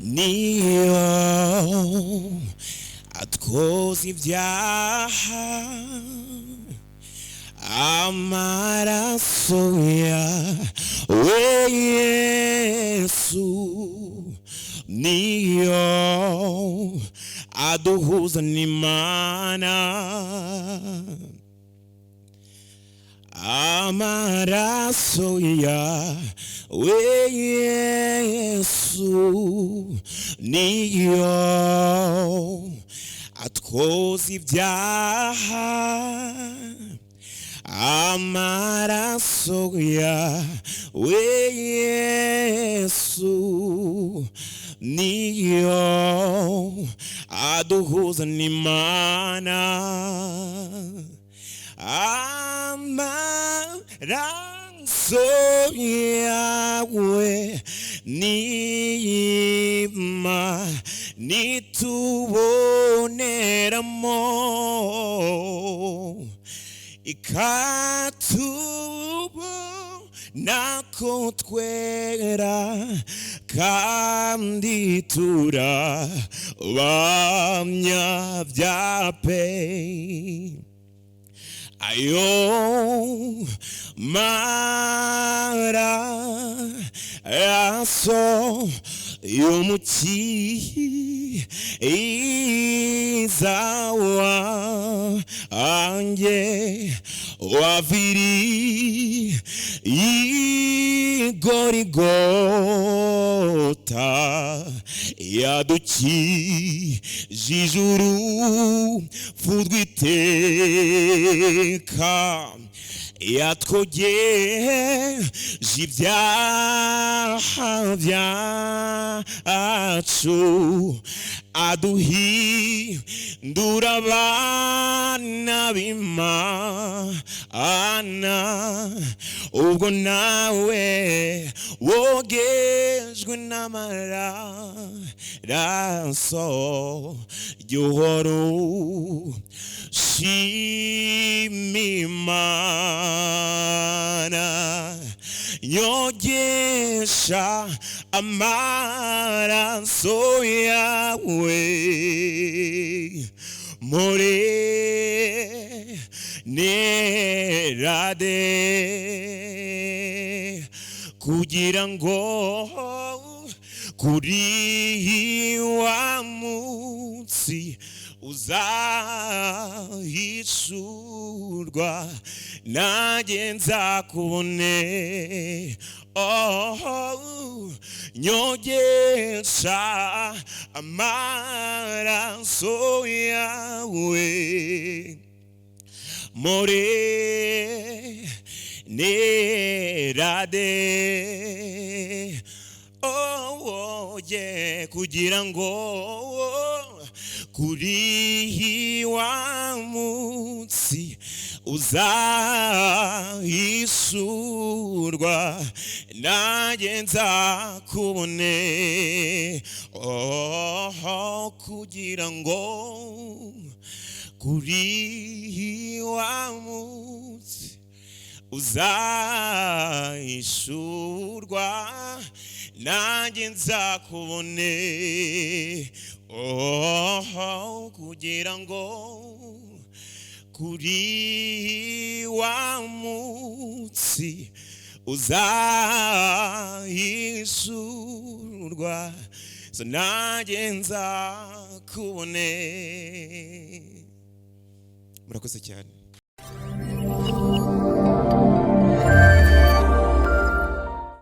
niyo atwoza ibyaha amaraso yawe Yesu niyo aduhuza n'Imana amaraso yawe Yesu niyo atwoza ibyaha amaraso yawe Yesu niyo aduhuza n'Imana amaraso yawe nima nituboneramo ikatubona ko twera kandi turabanyabyaha pe ayo maraso y'umukiza wanjye waviriye i Gorigota yadukijije urupfu rw'iteka yatwogeje ibyaha byacu aduhindura abana b'Imana ubwo nawe wogejwe n'amaraso y'uhoraho shima Imana nyogesha amaraso yawe nerade kugira ngo kuri wa munsi uzahishurwa nanjye nzakubone nyogesha amaraso yawe nerade kugira ngo kuri wa munsi uzahishurwa nanjye nzakubone kugira ngo kuri wa munsi uzahishurwa nanjye nzakubone kugira ngo kuri wa munsi uzahishurwa nanjye nzakubone. Murakoze cyane.